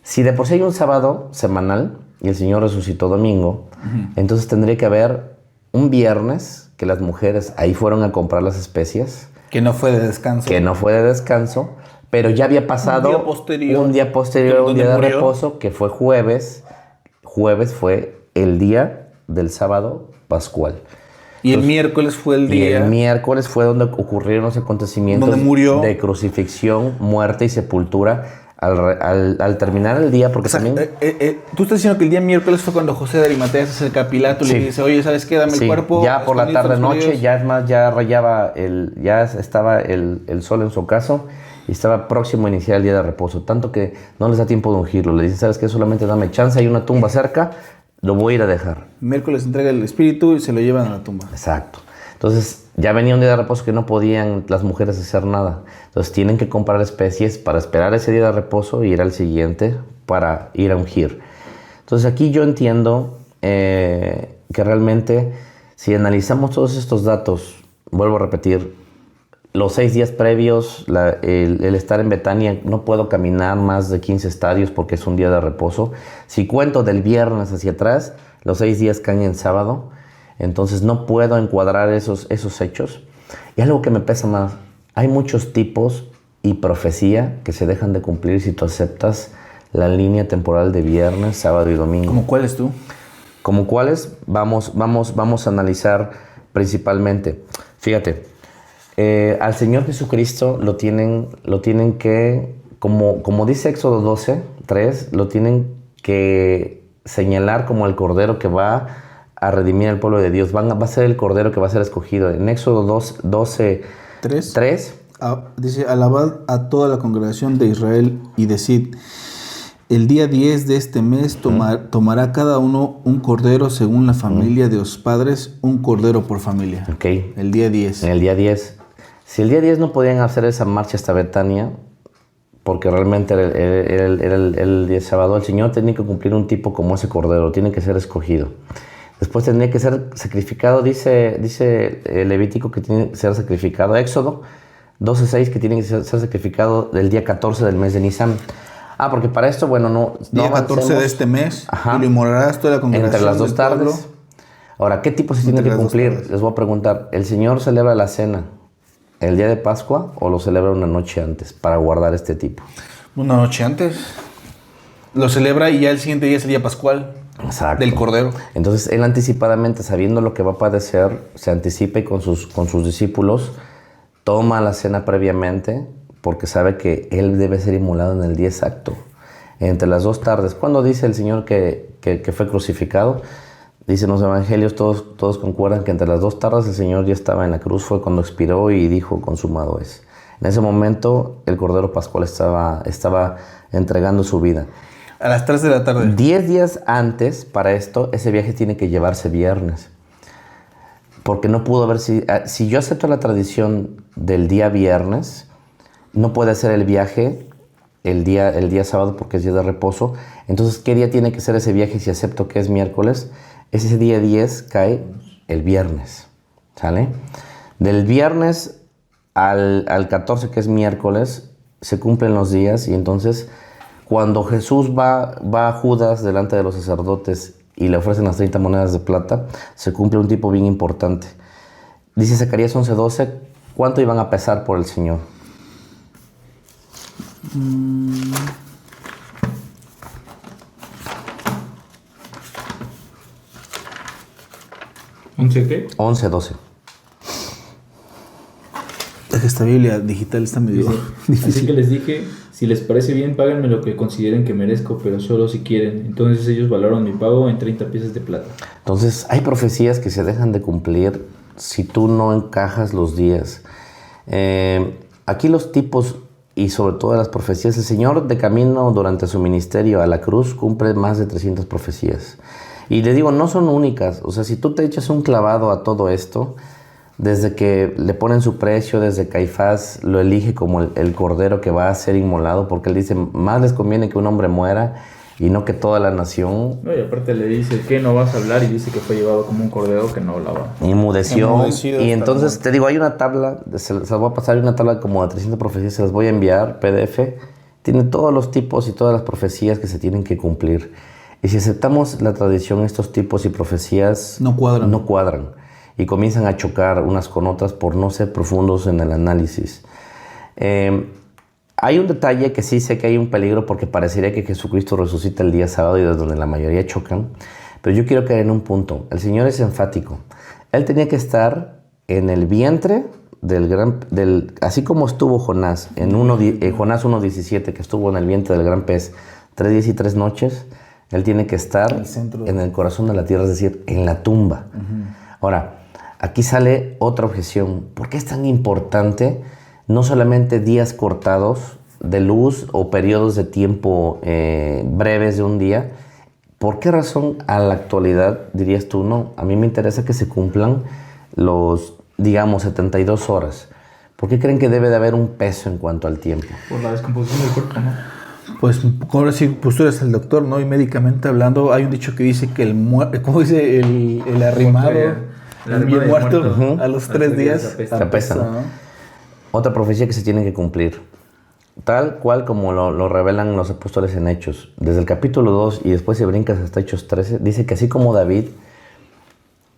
si de por sí hay un sábado semanal y el Señor resucitó domingo, entonces tendría que haber un viernes que las mujeres ahí fueron a comprar las especias. Que no fue de descanso. Que no fue de descanso, pero ya había pasado un día posterior, un día de reposo, que fue jueves. Jueves fue el día del sábado pascual. Y el miércoles fue el día. Y el miércoles fue donde ocurrieron los acontecimientos de crucifixión, muerte y sepultura. Al terminar el día, porque también... tú estás diciendo que el día miércoles fue cuando José de Arimatea se acerca a Pilato y le dice, oye, ¿sabes qué? Dame el cuerpo. Ya por la tarde-noche, ya es más, ya rayaba, ya estaba el sol en su ocaso y estaba próximo a iniciar el día de reposo. Tanto que no les da tiempo de ungirlo. Le dicen, ¿sabes qué? Solamente dame chance, hay una tumba cerca, lo voy a ir a dejar. Miércoles entrega el espíritu y se lo llevan a la tumba. Exacto. Entonces, ya venía un día de reposo que no podían las mujeres hacer nada. Entonces, tienen que comprar especies para esperar ese día de reposo y ir al siguiente para ir a ungir. Entonces, aquí yo entiendo que realmente, si analizamos todos estos datos, vuelvo a repetir, los 6 días previos, el estar en Betania, no puedo caminar más de 15 estadios porque es un día de reposo. Si cuento del viernes hacia atrás, los 6 días caen en sábado. Entonces no puedo encuadrar esos hechos. Y algo que me pesa más, hay muchos tipos y profecía que se dejan de cumplir si tú aceptas la línea temporal de viernes, sábado y domingo. ¿Cómo cuáles tú? ¿Cómo cuáles? Vamos a analizar principalmente. Fíjate, al Señor Jesucristo lo tienen que, como dice Éxodo 12:3, lo tienen que señalar como el Cordero que va a redimir al pueblo de Dios. Va a ser el Cordero que va a ser escogido. En Éxodo 12:3 dice, alabad a toda la congregación de Israel y decid, el día 10 de este mes tomará cada uno un cordero según la familia de los padres, un cordero por familia. Okay. El día 10. En el día 10. Si el día 10 no podían hacer esa marcha hasta Betania, porque realmente era el día sábado, el Señor tenía que cumplir un tipo como ese cordero, tiene que ser escogido. Después tendría que ser sacrificado, dice Levítico que tiene que ser sacrificado. Éxodo 12:6 que tiene que ser sacrificado el día 14 del mes de Nisan. Porque para esto, bueno, no día 14 de este mes, y lo inmolarás toda la congregación entre las 2 tardes. Ahora, ¿qué tipo se tiene que cumplir? Les voy a preguntar, ¿el Señor celebra la cena el día de Pascua o lo celebra una noche antes para guardar este tipo? Una noche antes. Lo celebra y ya el siguiente día es el día pascual. Exacto. Del Cordero. Entonces, él anticipadamente, sabiendo lo que va a padecer, se anticipa y con sus discípulos toma la cena previamente porque sabe que él debe ser inmolado en el día exacto, entre las 2 tardes. ¿Cuándo dice el Señor que fue crucificado? Dicen los evangelios, todos concuerdan que entre las 2 tardes el Señor ya estaba en la cruz, fue cuando expiró y dijo, consumado es. En ese momento, el Cordero Pascual estaba entregando su vida. A las 3 de la tarde. 10 días antes, para esto, ese viaje tiene que llevarse viernes. Porque no pudo haber... Si yo acepto la tradición del día viernes, no puede hacer el viaje el día sábado porque es día de reposo. Entonces, ¿qué día tiene que ser ese viaje si acepto que es miércoles? Ese día 10 cae el viernes. ¿Sale? Del viernes al 14, que es miércoles, se cumplen los días y entonces... Cuando Jesús va a Judas delante de los sacerdotes y le ofrecen las 30 monedas de plata, se cumple un tipo bien importante. Dice Zacarías 11:12, ¿cuánto iban a pesar por el Señor? ¿11 qué? 11:12. Esta Biblia digital está medio difícil. Así que les dije, si les parece bien, páganme lo que consideren que merezco, pero solo si quieren. Entonces ellos valoraron mi pago en 30 piezas de plata. Entonces hay profecías que se dejan de cumplir si tú no encajas los días. Aquí los tipos y sobre todo las profecías, el Señor de camino durante su ministerio a la cruz cumple más de 300 profecías. Y le digo, no son únicas. O sea, si tú te echas un clavado a todo esto... Desde que le ponen su precio, desde Caifás lo elige como el cordero que va a ser inmolado, porque él dice, más les conviene que un hombre muera y no que toda la nación No, y aparte le dice que no vas a hablar y dice que fue llevado como un cordero que no hablaba. enmudeció. Enmudecido Y hasta entonces la te digo, hay una tabla, se las voy a pasar, hay una tabla como de 300 profecías, se las voy a enviar, PDF. Tiene todos los tipos y todas las profecías que se tienen que cumplir. Y si aceptamos la tradición, estos tipos y profecías No cuadran. no cuadran. Y comienzan a chocar unas con otras por no ser profundos en el análisis. Hay un detalle que sí sé que hay un peligro porque parecería que Jesucristo resucita el día sábado y desde donde la mayoría chocan. Pero yo quiero caer en un punto. El Señor es enfático. Él tenía que estar en el vientre así como estuvo Jonás, en Jonás 1.17, que estuvo en el vientre del gran pez 3 días y 3 noches. Él tiene que estar en el corazón de la tierra, es decir, en la tumba. Ahora, aquí sale otra objeción. ¿Por qué es tan importante no solamente días cortados de luz o periodos de tiempo breves de un día? ¿Por qué razón a la actualidad dirías tú, no, a mí me interesa que se cumplan los, digamos, 72 horas? ¿Por qué creen que debe de haber un peso en cuanto al tiempo? Por la descomposición del cuerpo, ¿no? Pues, ahora sí, pues tú eres el doctor, ¿no? Y médicamente hablando, hay un dicho que dice que ¿cómo dice? El arrimado, el bien muerto, a los 3 días apesta, ¿no? Otra profecía que se tiene que cumplir, tal cual como lo revelan los apóstoles en Hechos. Desde el capítulo 2 y después se brincas hasta Hechos 13, dice que así como David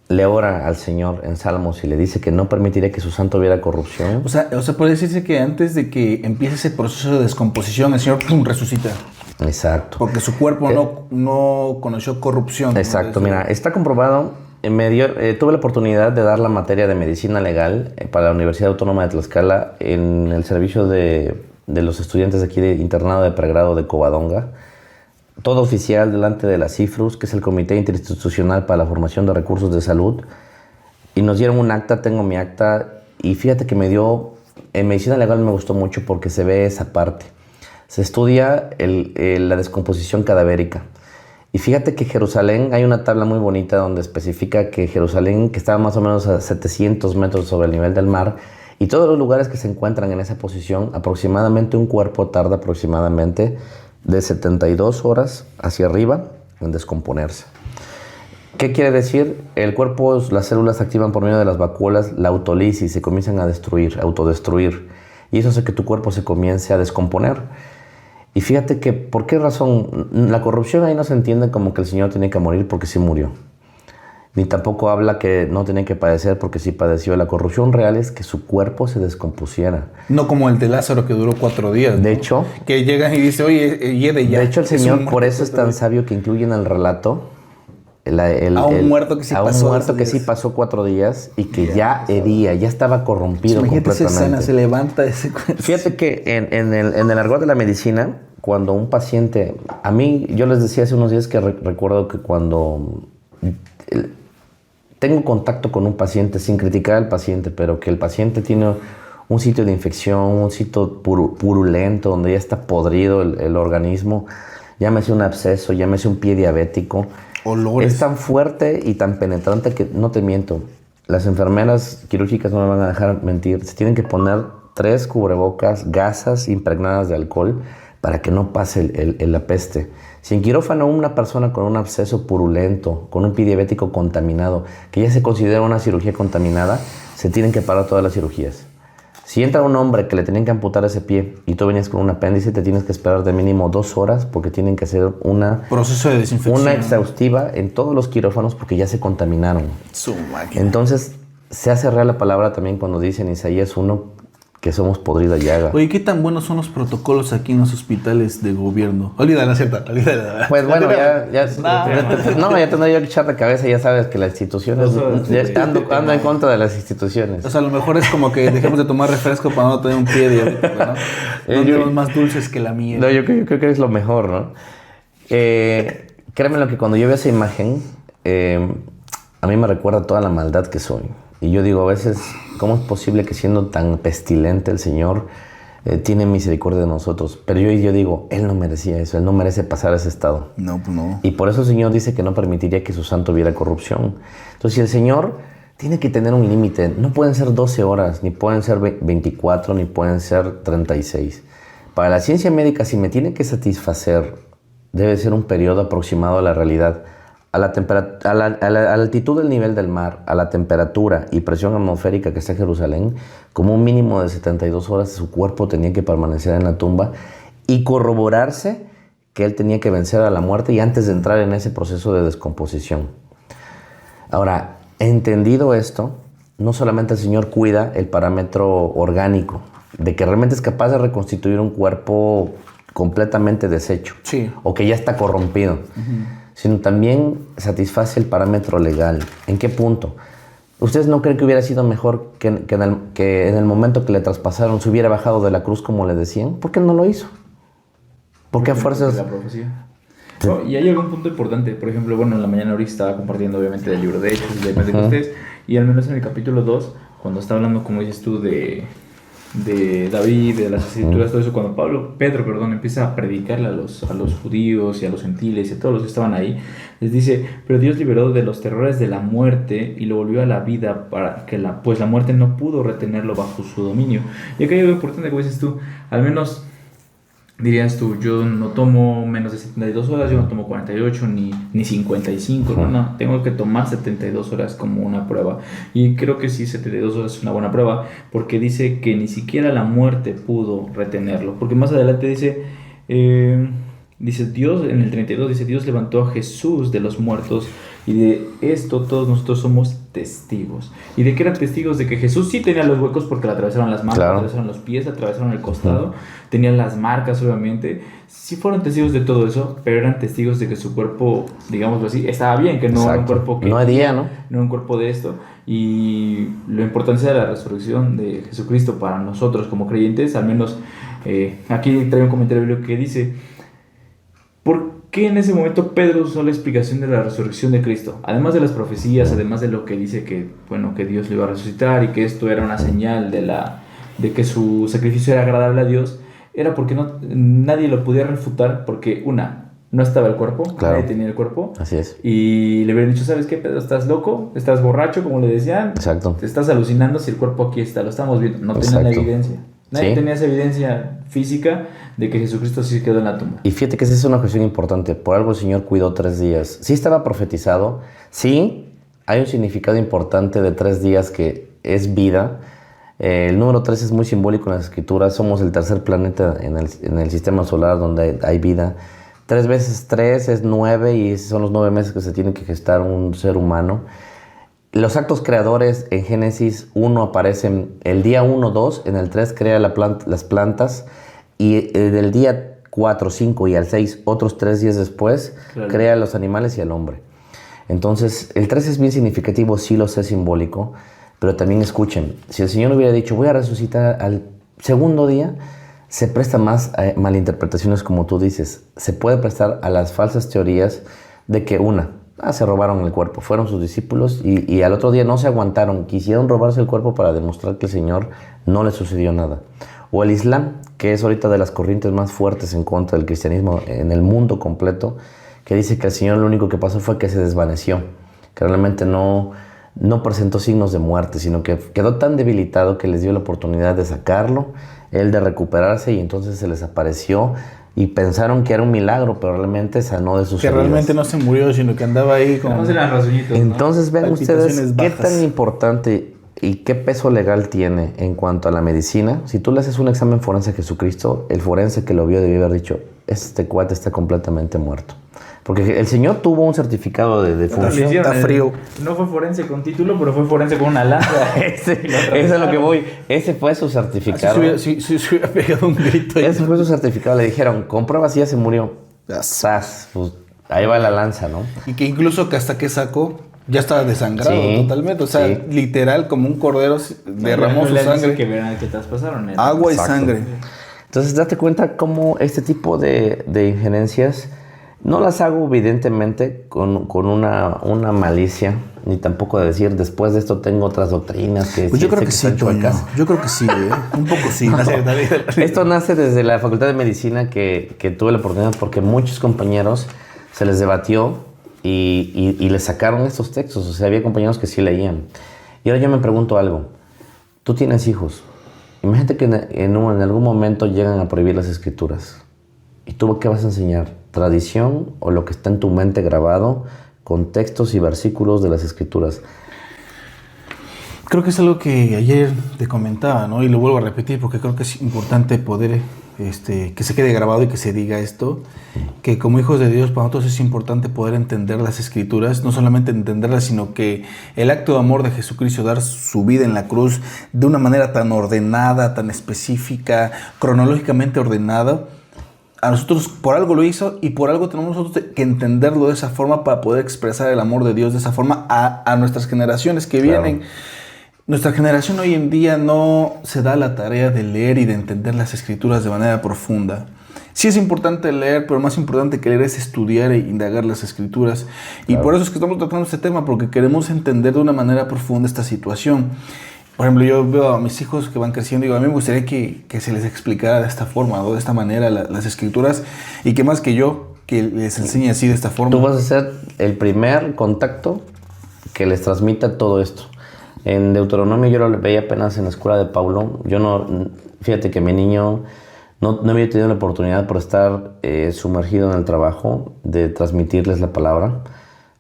le ora al Señor en Salmos y le dice que no permitiría que su santo viera corrupción. O sea, puede decirse que antes de que empiece ese proceso de descomposición, el Señor ¡pum!, resucita. Exacto. Porque su cuerpo no conoció corrupción. Exacto, mira, está comprobado. Tuve la oportunidad de dar la materia de medicina legal para la Universidad Autónoma de Tlaxcala en el servicio de los estudiantes aquí de internado de pregrado de Covadonga. Todo oficial delante de la CIFRUS, que es el Comité Interinstitucional para la Formación de Recursos de Salud. Y nos dieron un acta, tengo mi acta, y fíjate que en medicina legal me gustó mucho porque se ve esa parte. Se estudia la descomposición cadavérica. Y fíjate que Jerusalén, hay una tabla muy bonita donde especifica que Jerusalén, que estaba más o menos a 700 metros sobre el nivel del mar, y todos los lugares que se encuentran en esa posición, aproximadamente un cuerpo tarda aproximadamente de 72 horas hacia arriba en descomponerse. ¿Qué quiere decir? El cuerpo, las células activan por medio de las vacuolas la autolisis, se comienzan a autodestruir. Y eso hace que tu cuerpo se comience a descomponer. Y fíjate que, ¿por qué razón? La corrupción ahí no se entiende como que el Señor tiene que morir porque sí murió. Ni tampoco habla que no tiene que padecer porque sí padeció. La corrupción real es que su cuerpo se descompusiera. No como el de Lázaro que duró 4 días. ¿no? De hecho, que llegan y dicen, oye, hiede ya. De hecho, el Señor por eso es tan sabio que incluye en el relato a un muerto que sí pasó. A un muerto que sí pasó 4 días y que ya hería, ya estaba corrompido completamente. Esa escena, se levanta ese cuerpo. Fíjate que en el argot de la medicina, cuando un paciente... A mí, yo les decía hace unos días que recuerdo que cuando... tengo contacto con un paciente, sin criticar al paciente, pero que el paciente tiene un sitio de infección, un sitio purulento, donde ya está podrido el organismo, llámese un absceso, llámese un pie diabético. Olores. Es tan fuerte y tan penetrante que, no te miento, las enfermeras quirúrgicas no me van a dejar mentir, se tienen que poner 3 cubrebocas, gasas impregnadas de alcohol para que no pase la peste. Si en quirófano una persona con un absceso purulento, con un pie diabético contaminado, que ya se considera una cirugía contaminada, se tienen que parar todas las cirugías. Si entra un hombre que le tienen que amputar ese pie y tú venías con un apéndice, te tienes que esperar de mínimo 2 horas porque tienen que hacer proceso de desinfección. Una exhaustiva en todos los quirófanos porque ya se contaminaron. Su máquina. Entonces, se hace real la palabra también cuando dice en Isaías 1 que somos podrida llaga. Oye, ¿qué tan buenos son los protocolos aquí en los hospitales de gobierno? Olvídala, ¿cierto? Olvídala. Pues bueno, ya tendría yo que echar de cabeza, ya sabes que las instituciones... ando en contra de las instituciones. O sea, a lo mejor es como que dejemos de tomar refresco para no tener un pie diabético, ¿no? No tenemos más dulces que la miel. No, yo creo que es lo mejor, ¿no? Créeme lo que cuando yo veo esa imagen, a mí me recuerda toda la maldad que soy. Y yo digo a veces, ¿cómo es posible que siendo tan pestilente el Señor tiene misericordia de nosotros? Pero yo digo, Él no merecía eso, Él no merece pasar a ese estado. No, pues no. Y por eso el Señor dice que no permitiría que su santo viera corrupción. Entonces, si el Señor tiene que tener un límite, no pueden ser 12 horas, ni pueden ser 24, ni pueden ser 36. Para la ciencia médica, si me tiene que satisfacer debe ser un periodo aproximado a la realidad. A la altitud del nivel del mar, a la temperatura y presión atmosférica que está en Jerusalén, como un mínimo de 72 horas su cuerpo tenía que permanecer en la tumba y corroborarse que él tenía que vencer a la muerte y antes de entrar en ese proceso de descomposición. Ahora, entendido esto, no solamente el Señor cuida el parámetro orgánico, de que realmente es capaz de reconstituir un cuerpo completamente deshecho, Sí. o que ya está corrompido, sino también satisface el parámetro legal. ¿En qué punto? ¿Ustedes no creen que hubiera sido mejor que en el momento que le traspasaron se hubiera bajado de la cruz como le decían? ¿Por qué no lo hizo? ¿Por qué a fuerzas? La profecía. No, y hay algún punto importante, por ejemplo, bueno, en la mañana ahorita estaba compartiendo obviamente el libro de Hechos y de Pentecostés, y al menos en el capítulo 2, cuando está hablando, como dices tú, de David, de las escrituras, todo eso, cuando Pedro, empieza a predicarle a los judíos y a los gentiles y a todos los que estaban ahí, les dice, pero Dios liberó de los terrores de la muerte y lo volvió a la vida para que la muerte no pudo retenerlo bajo su dominio. Y acá hay algo importante que dices tú, al menos dirías tú, yo no tomo menos de 72 horas, yo no tomo 48 ni 55, no, tengo que tomar 72 horas como una prueba. Y creo que sí, 72 horas es una buena prueba, porque dice que ni siquiera la muerte pudo retenerlo. Porque más adelante dice, Dios, en el 32, dice, Dios levantó a Jesús de los muertos, y de esto todos nosotros somos testigos. ¿Y de qué eran testigos? De que Jesús sí tenía los huecos porque le atravesaron las manos, Claro. le atravesaron los pies, le atravesaron el costado, tenían las marcas obviamente. Sí fueron testigos de todo eso, pero eran testigos de que su cuerpo, digámoslo así, estaba bien, que no era un cuerpo que... No había, ¿no? No era un cuerpo de esto. Y la importancia de la resurrección de Jesucristo para nosotros como creyentes, al menos aquí traigo un comentario bíblico que dice, ¿por qué en ese momento Pedro usó la explicación de la resurrección de Cristo? Además de las profecías, además de lo que dice que, bueno, que Dios lo iba a resucitar y que esto era una señal de que su sacrificio era agradable a Dios, era porque nadie lo podía refutar, porque no estaba el cuerpo, Claro. Nadie tenía el cuerpo. Así es. Y le hubieran dicho, ¿sabes qué, Pedro? ¿Estás loco? ¿Estás borracho? Como le decían. Exacto. Te estás alucinando si el cuerpo aquí está, lo estamos viendo. No tenían la Exacto. evidencia. Nadie Sí. tenía esa evidencia física de que Jesucristo sí quedó en la tumba. Y fíjate que esa es una cuestión importante. Por algo el Señor cuidó 3 días. Sí estaba profetizado. Sí, hay un significado importante de 3 días que es vida. El número 3 es muy simbólico en las escrituras. Somos el tercer planeta en el sistema solar donde hay vida. 3 veces 3 es 9 y esos son los 9 meses que se tiene que gestar un ser humano. Los actos creadores en Génesis 1 aparecen el día 1, 2, en el 3 crea las plantas y del día 4, 5 y al 6, otros 3 días después, Claro. crea a los animales y al hombre. Entonces, el 3 es bien significativo, sí lo sé simbólico, pero también escuchen, si el Señor hubiera dicho, voy a resucitar al segundo día, se presta más a malinterpretaciones como tú dices. Se puede prestar a las falsas teorías de que se robaron el cuerpo, fueron sus discípulos y al otro día no se aguantaron, quisieron robarse el cuerpo para demostrar que el Señor no le sucedió nada. O el Islam, que es ahorita de las corrientes más fuertes en contra del cristianismo en el mundo completo, que dice que el Señor lo único que pasó fue que se desvaneció, que realmente no presentó signos de muerte, sino que quedó tan debilitado que les dio la oportunidad de sacarlo, él de recuperarse y entonces se les apareció y pensaron que era un milagro, pero realmente sanó de sus Que heridas. realmente no se murió, sino que andaba ahí con... Además eran rasguñitos, ¿no? Entonces vean ustedes Palpitaciones qué bajas. tan importante y qué peso legal tiene en cuanto a la medicina. Si tú le haces un examen forense a Jesucristo, el forense que lo vio debió haber dicho, este cuate está completamente muerto. Porque el Señor tuvo un certificado de Le defunción. hicieron Está frío. No fue forense con título, pero fue forense con una lanza. Eso es a lo que voy. Ese fue su certificado. Si se hubiera pegado un grito ahí. Ese fue su certificado. Le dijeron, comprueba si ya se murió. Ya ¡Zas! Pues, ahí va la lanza, ¿no? Y que incluso que hasta que sacó, ya estaba desangrado Sí, totalmente. O sea, sí. literal, como un cordero derramó su Le dice sangre. que verán que traspasaron. Agua y Exacto. sangre. Entonces, date cuenta cómo este tipo de injerencias no las hago evidentemente con una malicia, ni tampoco de decir, después de esto tengo otras doctrinas que Pues yo creo que sí, están Toño. chuecas. Yo creo que sí, un poco sí. Esto nace desde la Facultad de Medicina que tuve la oportunidad porque muchos compañeros se les debatió y les sacaron estos textos. O sea, había compañeros que sí leían. Y ahora yo me pregunto algo. Tú tienes hijos. Imagínate que en algún momento llegan a prohibir las escrituras. ¿Y tú qué vas a enseñar? tradición o lo que está en tu mente grabado con textos y versículos de las Escrituras? Creo que es algo que ayer te comentaba, ¿no? Y lo vuelvo a repetir porque creo que es importante poder que se quede grabado y que se diga esto, que como hijos de Dios para nosotros es importante poder entender las Escrituras, no solamente entenderlas, sino que el acto de amor de Jesucristo, dar su vida en la cruz de una manera tan ordenada, tan específica, cronológicamente ordenada, a nosotros por algo lo hizo y por algo tenemos nosotros que entenderlo de esa forma para poder expresar el amor de Dios de esa forma a nuestras generaciones que vienen. Claro. Nuestra generación hoy en día no se da la tarea de leer y de entender las Escrituras de manera profunda. Sí es importante leer, pero más importante que leer es estudiar e indagar las Escrituras. Claro. Y por eso es que estamos tratando este tema, porque queremos entender de una manera profunda esta situación. Por ejemplo, yo veo a mis hijos que van creciendo y digo, a mí me gustaría que se les explicara de esta forma, ¿no? De esta manera las Escrituras, y que más que yo, que les enseñe así de esta forma. Tú vas a ser el primer contacto que les transmita todo esto. En Deuteronomio yo lo veía apenas en la escuela de Paulo. Fíjate que mi niño no había tenido la oportunidad por estar sumergido en el trabajo de transmitirles la palabra,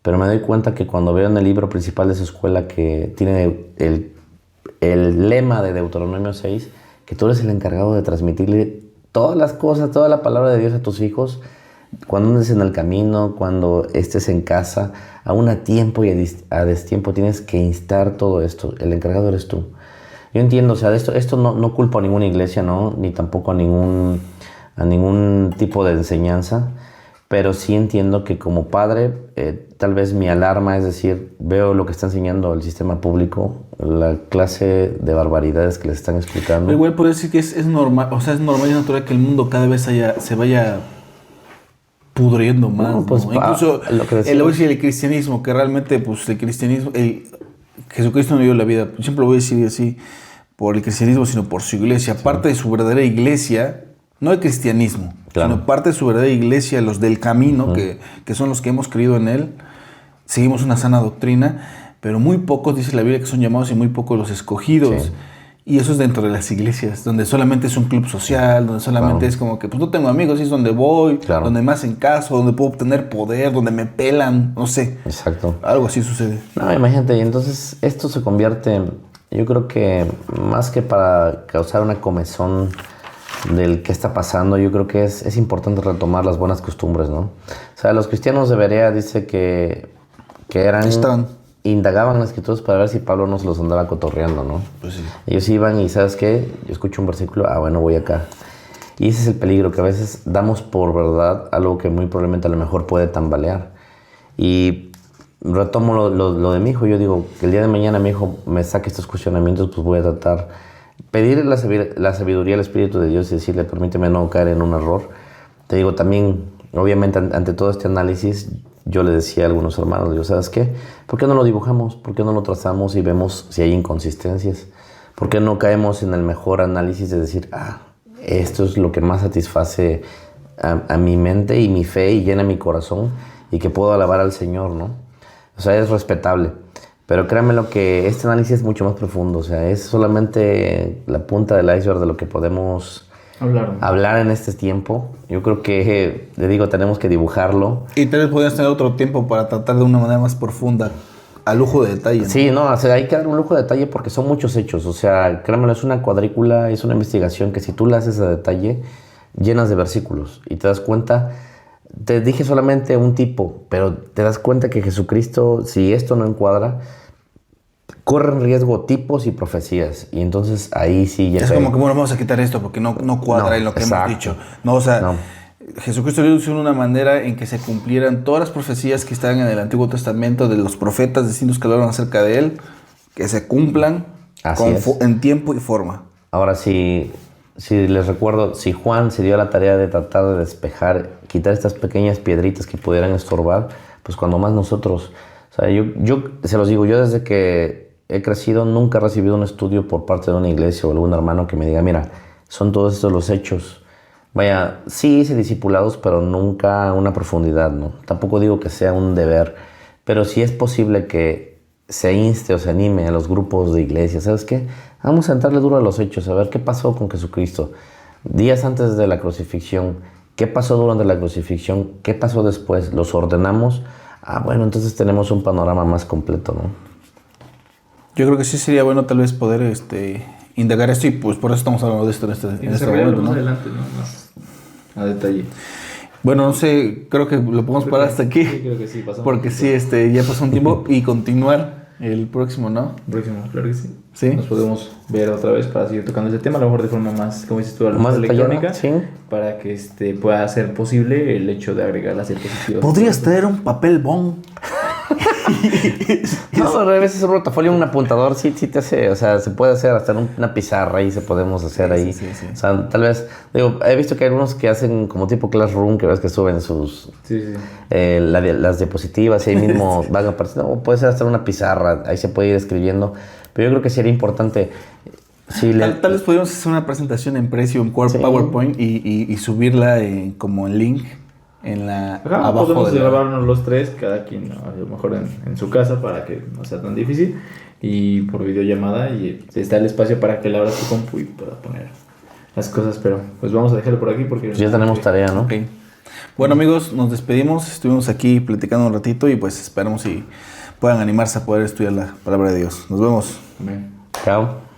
pero me doy cuenta que cuando veo en el libro principal de su escuela que tiene el lema de Deuteronomio 6, que tú eres el encargado de transmitirle todas las cosas, toda la palabra de Dios a tus hijos, cuando andes en el camino, cuando estés en casa, aún a tiempo y a destiempo tienes que instar todo esto. El encargado eres tú. Yo entiendo, o sea, esto no culpo a ninguna iglesia, ¿no? Ni tampoco a ningún tipo de enseñanza, pero sí entiendo que como padre, tal vez mi alarma es decir, veo lo que está enseñando el sistema público, la clase de barbaridades que les están explicando. Pero igual puedo decir que es normal, o sea, es normal y natural que el mundo cada vez se vaya pudriendo más, No, pues, ¿no? Incluso el el cristianismo, que realmente pues el cristianismo, Jesucristo no dio la vida, siempre lo voy a decir así, por el cristianismo, sino por su iglesia. Sí. Parte de su verdadera iglesia, no el cristianismo, claro, sino parte de su verdadera iglesia, los del camino, que son los que hemos creído en él, seguimos una sana doctrina, pero muy pocos, dice la Biblia, que son llamados y muy pocos los escogidos. Sí. Y eso es dentro de las iglesias, donde solamente es un club social, donde solamente es como que, pues no tengo amigos, y es donde voy, donde me hacen caso, donde puedo obtener poder, donde me pelan, no sé. Exacto. Algo así sucede. No, imagínate, y entonces esto se convierte, yo creo que más que para causar una comezón del qué está pasando, yo creo que es importante retomar las buenas costumbres, ¿no? O sea, los cristianos de Berea dice que indagaban las escrituras para ver si Pablo no se los andaba cotorreando, ¿no? Pues sí. Ellos iban y, ¿sabes qué? Yo escucho un versículo, bueno, voy acá. Y ese es el peligro, que a veces damos por verdad algo que muy probablemente a lo mejor puede tambalear. Y retomo lo de mi hijo. Yo digo, que el día de mañana mi hijo me saque estos cuestionamientos, pues voy a tratar, pedir la sabiduría al Espíritu de Dios y decirle, permíteme no caer en un error. Te digo, también, obviamente, ante todo este análisis, yo le decía a algunos hermanos, digo, ¿sabes qué? ¿Por qué no lo dibujamos? ¿Por qué no lo trazamos y vemos si hay inconsistencias? ¿Por qué no caemos en el mejor análisis de decir, esto es lo que más satisface a mi mente y mi fe y llena mi corazón y que puedo alabar al Señor, ¿no? O sea, es respetable. Pero créanme lo que este análisis es mucho más profundo. O sea, es solamente la punta del iceberg de lo que podemos hablar en este tiempo. Yo creo que, le digo, tenemos que dibujarlo. Y tal vez podrías tener otro tiempo para tratar de una manera más profunda, a lujo de detalle, ¿no? Sí, no, o sea, hay que dar un lujo de detalle porque son muchos hechos. O sea, créanmelo, es una cuadrícula, es una investigación que si tú la haces a detalle, llenas de versículos. Y te das cuenta, te dije solamente un tipo, pero te das cuenta que Jesucristo, si esto no encuadra, corren riesgo tipos y profecías. Y entonces ahí sí ya es como que, bueno, vamos a quitar esto porque no cuadra en lo que hemos dicho. No, o sea, Jesucristo lo hizo de una manera en que se cumplieran todas las profecías que estaban en el Antiguo Testamento de los profetas distintos que hablaron acerca de él, que se cumplan en tiempo y forma. Ahora, si les recuerdo, si Juan se dio la tarea de tratar de despejar, quitar estas pequeñas piedritas que pudieran estorbar, pues cuando más nosotros. O sea, yo se los digo, yo desde que he crecido nunca he recibido un estudio por parte de una iglesia o algún hermano que me diga, mira, son todos estos los hechos. Vaya, sí hice discipulados, pero nunca una profundidad, ¿no? Tampoco digo que sea un deber, pero sí es posible que se inste o se anime a los grupos de iglesia. ¿Sabes qué? Vamos a entrarle duro a los hechos, a ver qué pasó con Jesucristo. Días antes de la crucifixión, ¿Qué pasó durante la crucifixión? ¿Qué pasó después? ¿Los ordenamos? Bueno, entonces tenemos un panorama más completo, ¿no? Yo creo que sí sería bueno tal vez poder indagar esto y pues por eso estamos hablando de esto en este momento, ¿no? Adelante, ¿no? Más a detalle. Bueno, no sé, creo que lo podemos parar hasta aquí. Sí, creo que sí, pasamos. Porque sí, ya pasó un tiempo y continuar el próximo, ¿no? Próximo, claro que sí. Sí. Nos podemos ver otra vez para seguir tocando ese tema, a lo mejor de forma más, como dices tú, Más electrónica, detallada, sí. para que pueda ser posible el hecho de agregar las diapositivas. Podrías traer un papel bond. No, a veces un rotafolio, un apuntador, sí te hace, o sea, se puede hacer hasta una pizarra y se podemos hacer ahí. Sí. O sea, tal vez, digo, he visto que hay algunos que hacen como tipo Classroom, que ves que suben sus, las diapositivas y ahí mismo van apareciendo. O puede ser hasta una pizarra, ahí se puede ir escribiendo. Pero yo creo que sería importante. Tal vez podríamos hacer una presentación en precio, en PowerPoint y subirla como en link. Abajo podemos grabarnos los tres, cada quien a lo mejor en su casa para que no sea tan difícil, y por videollamada, y está el espacio para que le abras tu compu y pueda poner las cosas, pero pues vamos a dejarlo por aquí porque pues ya tenemos tarea, ¿no? Okay. Bueno, amigos, nos despedimos, estuvimos aquí platicando un ratito y pues esperamos si puedan animarse a poder estudiar la palabra de Dios. Nos vemos. Amén. Chao.